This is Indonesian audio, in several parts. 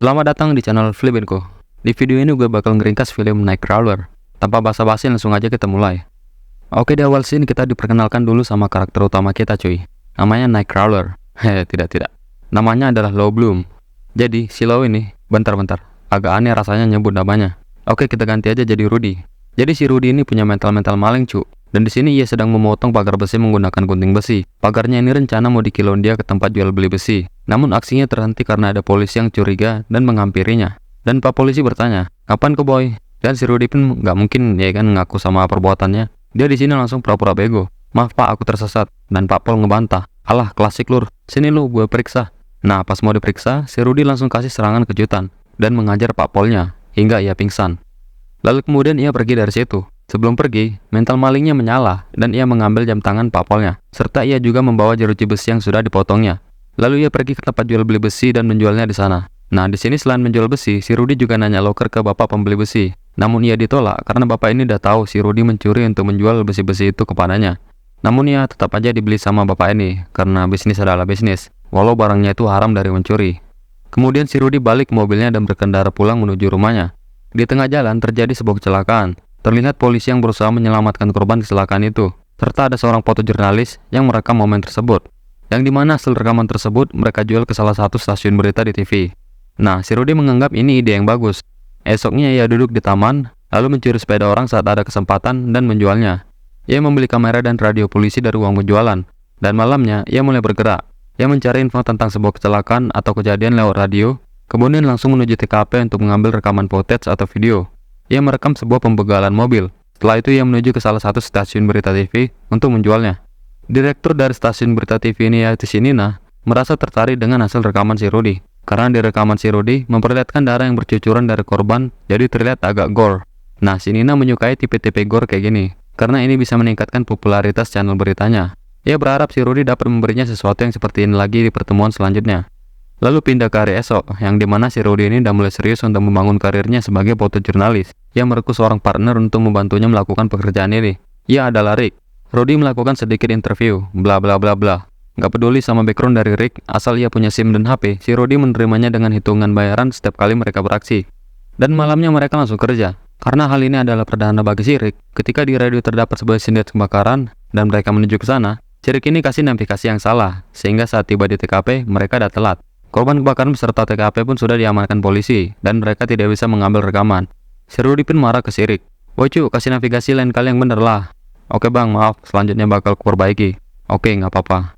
Selamat datang di channel Flibenko. Di video ini gue bakal ngeringkas film Nightcrawler. Tanpa basa-basi langsung aja kita mulai. Oke, di awal scene kita diperkenalkan dulu sama karakter utama kita cuy. Namanya Nightcrawler. Tidak. Namanya adalah Lo Bloom. Jadi si Lo ini, bentar. Agak aneh rasanya nyebut namanya. Oke, kita ganti aja jadi Rudy. Jadi si Rudy ini punya mental maling cu. Dan di sini ia sedang memotong pagar besi menggunakan gunting besi. Pagarnya ini rencana mau dikilon dia ke tempat jual beli besi. Namun aksinya terhenti karena ada polisi yang curiga dan menghampirinya. Dan Pak Polisi bertanya, "Kapan ke boy?" Dan si Rudy pun nggak mungkin ya kan ngaku sama perbuatannya. Dia di sini langsung pura-pura bego. "Maaf Pak, aku tersesat." Dan Pak Pol ngebantah, "Alah, klasik lur. Sini lu, gue periksa." Nah, pas mau diperiksa, si Rudy langsung kasih serangan kejutan dan mengajar Pak Polnya hingga ia pingsan. Lalu kemudian ia pergi dari situ. Sebelum pergi, mental malingnya menyala dan ia mengambil jam tangan Pak Polnya, serta ia juga membawa jeruji besi yang sudah dipotongnya. Lalu ia pergi ke tempat jual beli besi dan menjualnya di sana. Nah, di sini selain menjual besi, si Rudy juga nanya loker ke bapak pembeli besi. Namun ia ditolak karena bapak ini udah tahu si Rudy mencuri untuk menjual besi-besi itu kepadanya. Namun ia tetap aja dibeli sama bapak ini karena bisnis adalah bisnis, walau barangnya itu haram dari mencuri. Kemudian si Rudy balik ke mobilnya dan berkendara pulang menuju rumahnya. Di tengah jalan terjadi sebuah kecelakaan. Terlihat polisi yang berusaha menyelamatkan korban kecelakaan itu, serta ada seorang fotojurnalis yang merekam momen tersebut, yang dimana hasil rekaman tersebut mereka jual ke salah satu stasiun berita di TV. Nah, si Rudy menganggap ini ide yang bagus. Esoknya ia duduk di taman, lalu mencuri sepeda orang saat ada kesempatan dan menjualnya. Ia membeli kamera dan radio polisi dari uang penjualan, dan malamnya ia mulai bergerak. Ia mencari info tentang sebuah kecelakaan atau kejadian lewat radio, kemudian langsung menuju TKP untuk mengambil rekaman footage atau video. Ia merekam sebuah pembegalan mobil. Setelah itu ia menuju ke salah satu stasiun berita TV untuk menjualnya. Direktur dari stasiun berita TV ini yaitu si Nina merasa tertarik dengan hasil rekaman si Rudy. Karena di rekaman si Rudy memperlihatkan darah yang bercucuran dari korban, jadi terlihat agak gore. Nah, si Nina menyukai tipe-tipe gore kayak gini, karena ini bisa meningkatkan popularitas channel beritanya. Ia berharap si Rudy dapat memberinya sesuatu yang seperti ini lagi di pertemuan selanjutnya. Lalu pindah ke hari esok, yang dimana si Rudy ini udah mulai serius untuk membangun karirnya sebagai fotojurnalis. Ia merekrut seorang partner untuk membantunya melakukan pekerjaan ini. Ia adalah Rick. Rudy melakukan sedikit interview, bla bla bla bla. Nggak peduli sama background dari Rick, asal ia punya SIM dan HP, si Rudy menerimanya dengan hitungan bayaran setiap kali mereka beraksi. Dan malamnya mereka langsung kerja. Karena hal ini adalah perdana bagi si Rick, ketika di radio terdapat sebuah sindikat kebakaran, dan mereka menuju ke sana, si Rick ini kasih navigasi yang salah, sehingga saat tiba di TKP, mereka udah telat. Korban kebakaran beserta TKP pun sudah diamankan polisi, dan mereka tidak bisa mengambil rekaman. Si Rudy pun marah ke si Rick. "Woi cu, kasih navigasi lain kali yang bener lah." "Oke bang, maaf, selanjutnya bakal kuperbaiki." "Oke, nggak apa-apa."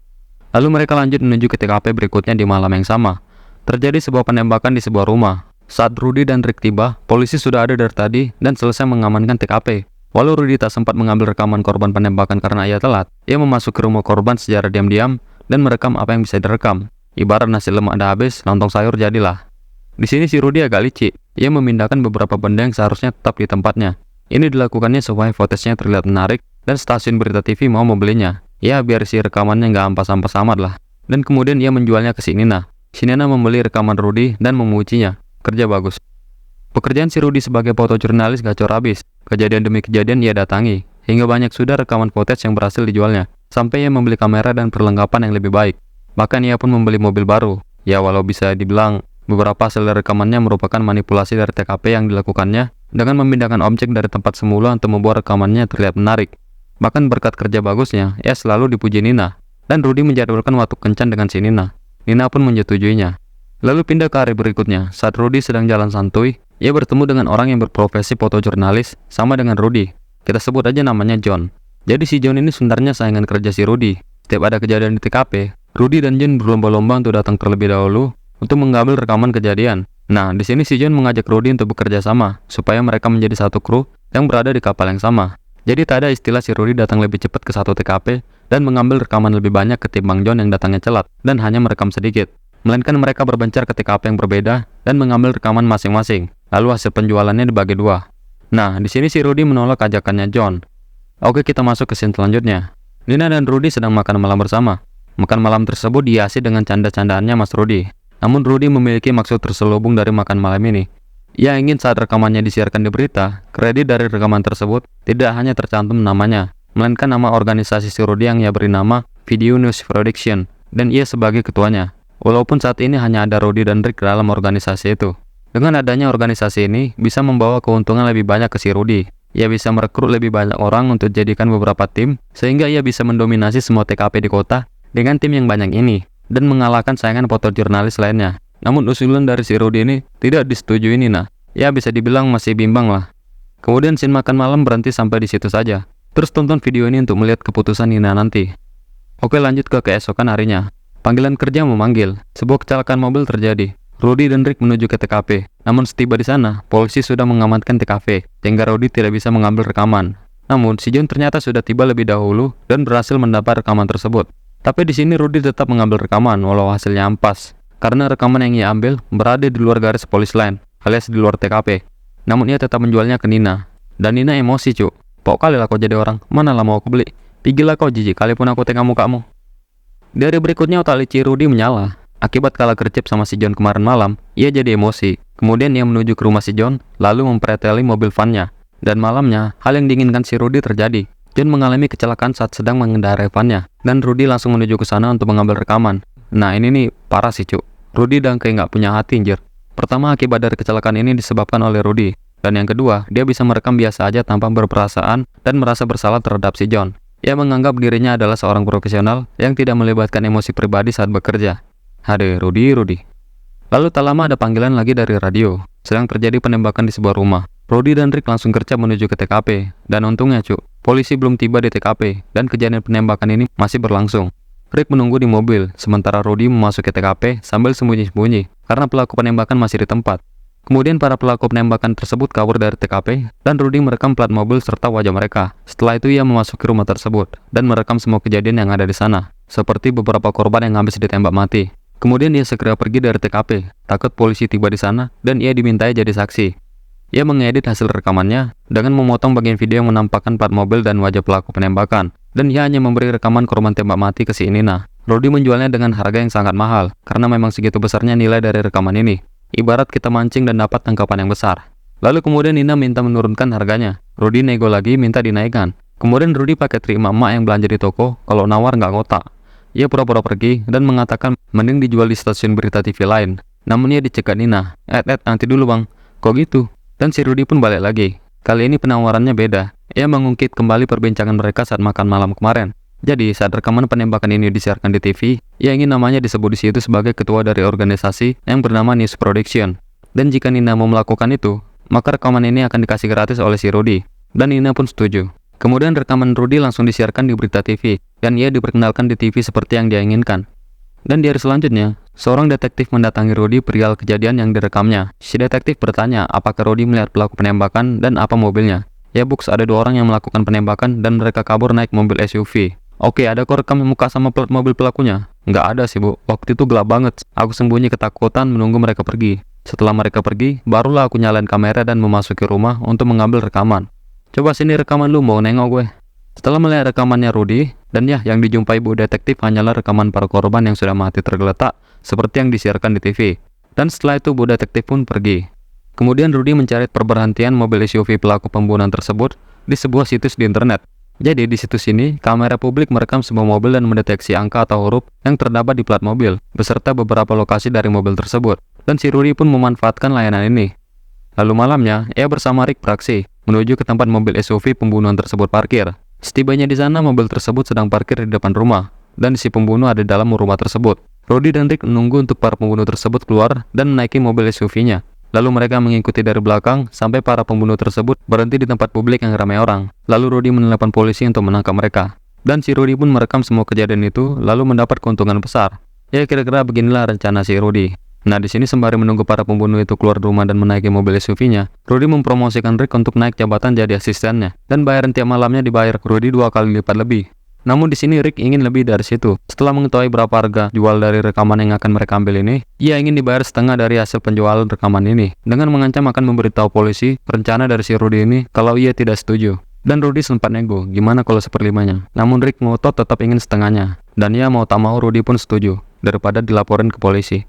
Lalu mereka lanjut menuju ke TKP berikutnya di malam yang sama. Terjadi sebuah penembakan di sebuah rumah. Saat Rudy dan Rick tiba, polisi sudah ada dari tadi dan selesai mengamankan TKP. Walau Rudy tak sempat mengambil rekaman korban penembakan karena ia telat, ia memasuki rumah korban secara diam-diam dan merekam apa yang bisa direkam. Ibarat nasi lemak dah habis, lontong sayur jadilah. Di sini si Rudy agak licik. Ia memindahkan beberapa benda yang seharusnya tetap di tempatnya. Ini dilakukannya supaya footage-nya terlihat menarik dan stasiun berita TV mau membelinya. Ya, biar si rekamannya nggak ampas-ampas amat lah. Dan kemudian ia menjualnya ke si Nina. Si Nina membeli rekaman Rudy dan memujinya. Kerja bagus. Pekerjaan si Rudy sebagai fotojurnalis gacor habis. Kejadian demi kejadian ia datangi. Hingga banyak sudah rekaman footage yang berhasil dijualnya. Sampai ia membeli kamera dan perlengkapan yang lebih baik. Bahkan ia pun membeli mobil baru. Ya, walau bisa dibilang beberapa hasil rekamannya merupakan manipulasi dari TKP yang dilakukannya dengan memindahkan objek dari tempat semula untuk membuat rekamannya terlihat menarik. Bahkan berkat kerja bagusnya, ia selalu dipuji Nina. Dan Rudy menjadwalkan waktu kencan dengan si Nina. Nina pun menyetujuinya. Lalu pindah ke hari berikutnya. Saat Rudy sedang jalan santuy, ia bertemu dengan orang yang berprofesi fotojurnalis sama dengan Rudy. Kita sebut aja namanya John. Jadi si John ini sebenarnya saingan kerja si Rudy. Setiap ada kejadian di TKP, Rudy dan John berlomba-lomba untuk datang terlebih dahulu untuk mengambil rekaman kejadian. Nah, di sini si John mengajak Rudy untuk bekerja sama supaya mereka menjadi satu kru yang berada di kapal yang sama. Jadi tak ada istilah si Rudy datang lebih cepat ke satu TKP dan mengambil rekaman lebih banyak ketimbang John yang datangnya telat dan hanya merekam sedikit. Melainkan mereka berbencar ke TKP yang berbeda dan mengambil rekaman masing-masing. Lalu hasil penjualannya dibagi dua. Nah, di sini si Rudy menolak ajakannya John. Oke, kita masuk ke scene selanjutnya. Nina dan Rudy sedang makan malam bersama. Makan malam tersebut dihiasi dengan canda-candaannya Mas Rudy. Namun Rudy memiliki maksud terselubung dari makan malam ini. Ia ingin saat rekamannya disiarkan di berita, kredit dari rekaman tersebut tidak hanya tercantum namanya, melainkan nama organisasi si Rudy yang ia beri nama Video News Production, dan ia sebagai ketuanya. Walaupun saat ini hanya ada Rudy dan Rick dalam organisasi itu. Dengan adanya organisasi ini, bisa membawa keuntungan lebih banyak ke si Rudy. Ia bisa merekrut lebih banyak orang untuk jadikan beberapa tim, sehingga ia bisa mendominasi semua TKP di kota dengan tim yang banyak ini, dan mengalahkan saingan fotojurnalis lainnya. Namun usulan dari si Rudy ini tidak disetujui Nina. Ya bisa dibilang masih bimbang lah. Kemudian scene makan malam berhenti sampai di situ saja. Terus tonton video ini untuk melihat keputusan Nina nanti. Oke, lanjut ke keesokan harinya. Panggilan kerja memanggil. Sebuah kecelakaan mobil terjadi. Rudy dan Rick menuju ke TKP. Namun setiba di sana, polisi sudah mengamankan TKP, sehingga Rudy tidak bisa mengambil rekaman. Namun, si John ternyata sudah tiba lebih dahulu dan berhasil mendapat rekaman tersebut. Tapi di sini Rudy tetap mengambil rekaman walau hasilnya ampas. Karena rekaman yang ia ambil berada di luar garis polis line, alias di luar TKP. Namun ia tetap menjualnya ke Nina. Dan Nina emosi, cuk. Pok kali lah kau jadi orang, mana lah mau aku beli. Pigilah kau jijik, kali pun aku tengok mukamu. Di hari berikutnya otak licik Rudy menyala. Akibat kalah gercep sama si John kemarin malam, ia jadi emosi. Kemudian ia menuju ke rumah si John, lalu mempreteli mobil vannya. Dan malamnya, hal yang diinginkan si Rudy terjadi. John mengalami kecelakaan saat sedang mengendarai vannya, dan Rudy langsung menuju ke sana untuk mengambil rekaman. Nah ini nih, parah sih cuk. Rudy dan kayak nggak punya hati anjir. Pertama, akibat dari kecelakaan ini disebabkan oleh Rudy. Dan yang kedua, dia bisa merekam biasa aja tanpa berperasaan dan merasa bersalah terhadap si John. Ia menganggap dirinya adalah seorang profesional yang tidak melibatkan emosi pribadi saat bekerja. Aduh, Rudy. Lalu tak lama ada panggilan lagi dari radio. Sedang terjadi penembakan di sebuah rumah. Rudy dan Rick langsung gercep menuju ke TKP. Dan untungnya cuk, polisi belum tiba di TKP dan kejadian penembakan ini masih berlangsung. Rick menunggu di mobil, sementara Rudy memasuki TKP sambil sembunyi-sembunyi karena pelaku penembakan masih di tempat. Kemudian para pelaku penembakan tersebut kabur dari TKP dan Rudy merekam plat mobil serta wajah mereka. Setelah itu ia memasuki rumah tersebut dan merekam semua kejadian yang ada di sana, seperti beberapa korban yang habis ditembak mati. Kemudian ia segera pergi dari TKP, takut polisi tiba di sana dan ia dimintai jadi saksi. Ia mengedit hasil rekamannya dengan memotong bagian video yang menampakkan plat mobil dan wajah pelaku penembakan. Dan ia hanya memberi rekaman korban tembak mati ke si Nina. Rudy menjualnya dengan harga yang sangat mahal, karena memang segitu besarnya nilai dari rekaman ini. Ibarat kita mancing dan dapat tangkapan yang besar. Lalu kemudian Nina minta menurunkan harganya. Rudy nego lagi minta dinaikkan. Kemudian Rudy pakai trik emak-emak yang belanja di toko, kalau nawar nggak ngotak. Ia pura-pura pergi dan mengatakan mending dijual di stasiun berita TV lain. Namun ia dicegat Nina. Nanti dulu bang. Kok gitu? Dan si Rudy pun balik lagi. Kali ini penawarannya beda. Ia mengungkit kembali perbincangan mereka saat makan malam kemarin. Jadi saat rekaman penembakan ini disiarkan di TV, ia ingin namanya disebut di situ sebagai ketua dari organisasi yang bernama News Production. Dan jika Nina mau melakukan itu, maka rekaman ini akan dikasih gratis oleh si Rudy. Dan Nina pun setuju. Kemudian rekaman Rudy langsung disiarkan di berita TV, dan ia diperkenalkan di TV seperti yang dia inginkan. Dan di hari selanjutnya, seorang detektif mendatangi Rudy perihal kejadian yang direkamnya. Si detektif bertanya apakah Rudy melihat pelaku penembakan dan apa mobilnya. Ya Bux, ada 2 orang yang melakukan penembakan dan mereka kabur naik mobil SUV. Oke, ada kok rekam muka sama plat mobil pelakunya? Nggak ada sih bu, waktu itu gelap banget. Aku sembunyi ketakutan menunggu mereka pergi. Setelah mereka pergi, barulah aku nyalain kamera dan memasuki rumah untuk mengambil rekaman. Coba sini rekaman lu, mau nengok gue. Setelah melihat rekamannya Rudy, dan ya yang dijumpai bu detektif hanyalah rekaman para korban yang sudah mati tergeletak seperti yang disiarkan di TV. Dan setelah itu bu detektif pun pergi. Kemudian Rudy mencari perberhentian mobil SUV pelaku pembunuhan tersebut di sebuah situs di internet. Jadi di situs ini, kamera publik merekam sebuah mobil dan mendeteksi angka atau huruf yang terdapat di plat mobil, beserta beberapa lokasi dari mobil tersebut. Dan si Rudy pun memanfaatkan layanan ini. Lalu malamnya, ia bersama Rick beraksi menuju ke tempat mobil SUV pembunuhan tersebut parkir. Setibanya di sana, mobil tersebut sedang parkir di depan rumah, dan si pembunuh ada di dalam rumah tersebut. Rudy dan Rick menunggu untuk para pembunuh tersebut keluar dan menaiki mobil SUV-nya. Lalu mereka mengikuti dari belakang sampai para pembunuh tersebut berhenti di tempat publik yang ramai orang. Lalu Rudy menelepon polisi untuk menangkap mereka. Dan si Rudy pun merekam semua kejadian itu, lalu mendapat keuntungan besar. Ya kira-kira beginilah rencana si Rudy. Nah di sini sembari menunggu para pembunuh itu keluar rumah dan menaiki mobil SUV-nya, Rudy mempromosikan Rick untuk naik jabatan jadi asistennya, dan bayaran tiap malamnya dibayar Rudy 2 kali lipat lebih. Namun di sini Rick ingin lebih dari situ. Setelah mengetahui berapa harga jual dari rekaman yang akan mereka ambil ini, ia ingin dibayar setengah dari hasil penjualan rekaman ini, dengan mengancam akan memberitahu polisi rencana dari si Rudy ini kalau ia tidak setuju. Dan Rudy sempat nego, gimana kalau seperlimanya. Namun Rick ngotot tetap ingin setengahnya, dan ia mau tak mau Rudy pun setuju, daripada dilaporin ke polisi.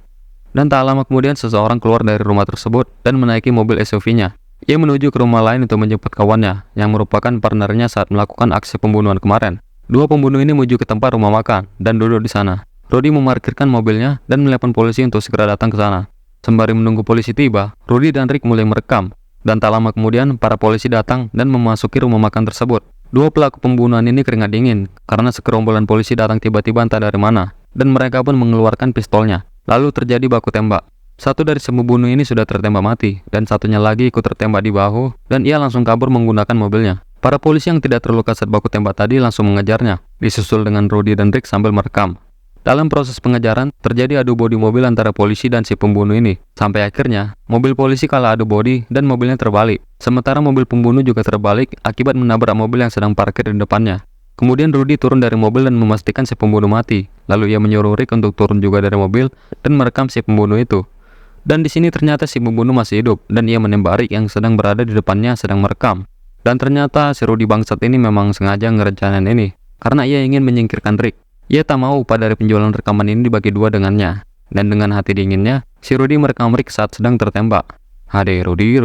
Dan tak lama kemudian seseorang keluar dari rumah tersebut dan menaiki mobil SUV-nya. Ia menuju ke rumah lain untuk menjemput kawannya, yang merupakan partnernya saat melakukan aksi pembunuhan kemarin. 2 pembunuh ini menuju ke tempat rumah makan dan duduk di sana. Rudy memarkirkan mobilnya dan menelepon polisi untuk segera datang ke sana. Sembari menunggu polisi tiba, Rudy dan Rick mulai merekam. Dan tak lama kemudian, para polisi datang dan memasuki rumah makan tersebut. Dua pelaku pembunuhan ini keringat dingin, karena segerombolan polisi datang tiba-tiba entah dari mana, dan mereka pun mengeluarkan pistolnya. Lalu terjadi baku tembak. Satu dari pembunuh ini sudah tertembak mati, dan satunya lagi ikut tertembak di bahu, dan ia langsung kabur menggunakan mobilnya. Para polisi yang tidak terluka saat baku tembak tadi langsung mengejarnya, disusul dengan Rudy dan Rick sambil merekam. Dalam proses pengejaran, terjadi adu bodi mobil antara polisi dan si pembunuh ini. Sampai akhirnya, mobil polisi kalah adu bodi dan mobilnya terbalik. Sementara mobil pembunuh juga terbalik akibat menabrak mobil yang sedang parkir di depannya. Kemudian Rudy turun dari mobil dan memastikan si pembunuh mati. Lalu ia menyuruh Rick untuk turun juga dari mobil dan merekam si pembunuh itu. Dan di sini ternyata si pembunuh masih hidup dan ia menembak Rick yang sedang berada di depannya sedang merekam. Dan ternyata si Rudy bangsat ini memang sengaja ngerencanain ini karena ia ingin menyingkirkan Rick. Ia tak mau upah dari penjualan rekaman ini dibagi dua dengannya. Dan dengan hati dinginnya, si Rudy merekam Rick saat sedang tertembak. Hade, Rudy.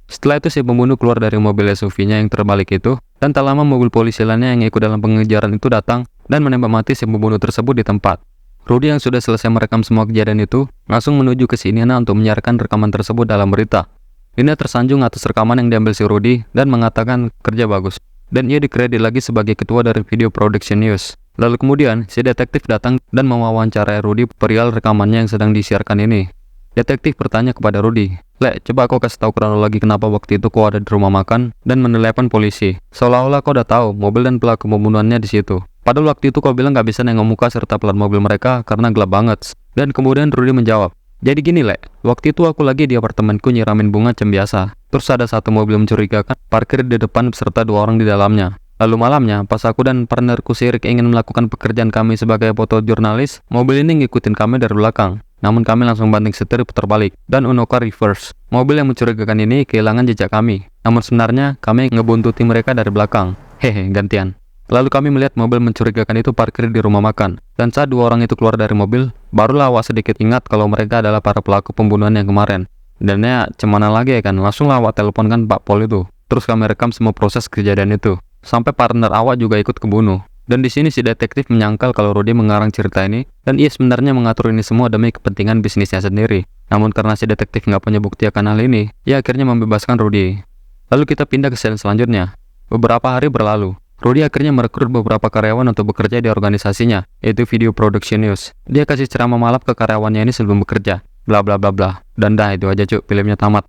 Setelah itu si pembunuh keluar dari mobil SUV-nya yang terbalik itu, dan tak lama mobil polisi lainnya yang ikut dalam pengejaran itu datang dan menembak mati si pembunuh tersebut di tempat. Rudy yang sudah selesai merekam semua kejadian itu, langsung menuju ke si Nina untuk menyiarkan rekaman tersebut dalam berita. Nina tersanjung atas rekaman yang diambil si Rudy dan mengatakan kerja bagus. Dan ia dikredit lagi sebagai ketua dari Video Production News. Lalu kemudian, si detektif datang dan mewawancarai Rudy perihal rekamannya yang sedang disiarkan ini. Detektif bertanya kepada Rudy, "Lek, coba kau kasih tahu kronologi kenapa waktu itu kau ada di rumah makan dan menelepon polisi. Seolah-olah kau udah tahu mobil dan pelaku pembunuhannya di situ. Padahal waktu itu kau bilang gak bisa nengok muka serta plat mobil mereka karena gelap banget." Dan kemudian Rudy menjawab, "Jadi gini, Lek, waktu itu aku lagi di apartemenku nyiramin bunga cem biasa. Terus ada satu mobil mencurigakan parkir di depan beserta dua orang di dalamnya. Lalu malamnya, pas aku dan partnerku Sirik ingin melakukan pekerjaan kami sebagai fotojurnalis, mobil ini ngikutin kami dari belakang. Namun kami langsung banting setir putar balik, dan Unoka reverse. Mobil yang mencurigakan ini kehilangan jejak kami. Namun sebenarnya, kami ngebuntuti mereka dari belakang. Hehe, gantian. Lalu kami melihat mobil mencurigakan itu parkir di rumah makan. Dan saat dua orang itu keluar dari mobil, barulah awak sedikit ingat kalau mereka adalah para pelaku pembunuhan yang kemarin. Dan ya, cemana lagi ya kan, langsung lah awak teleponkan Pak Pol itu. Terus kami rekam semua proses kejadian itu. Sampai partner awak juga ikut kebunuh. Dan di sini si detektif menyangkal kalau Rudy mengarang cerita ini, dan ia sebenarnya mengatur ini semua demi kepentingan bisnisnya sendiri. Namun karena si detektif nggak punya bukti akan hal ini, ia akhirnya membebaskan Rudy. Lalu kita pindah ke scene selanjutnya. Beberapa hari berlalu, Rudy akhirnya merekrut beberapa karyawan untuk bekerja di organisasinya, yaitu Video Production News. Dia kasih ceramah malap ke karyawannya ini sebelum bekerja, bla bla bla bla. Dan dah itu aja cuk, filmnya tamat.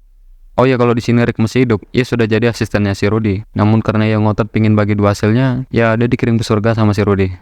Oh ya, kalau di sini Rick masih hidup, ia sudah jadi asistennya si Rudy. Namun karena ia ngotot pingin bagi dua hasilnya, ya dia dikirim ke surga sama si Rudy.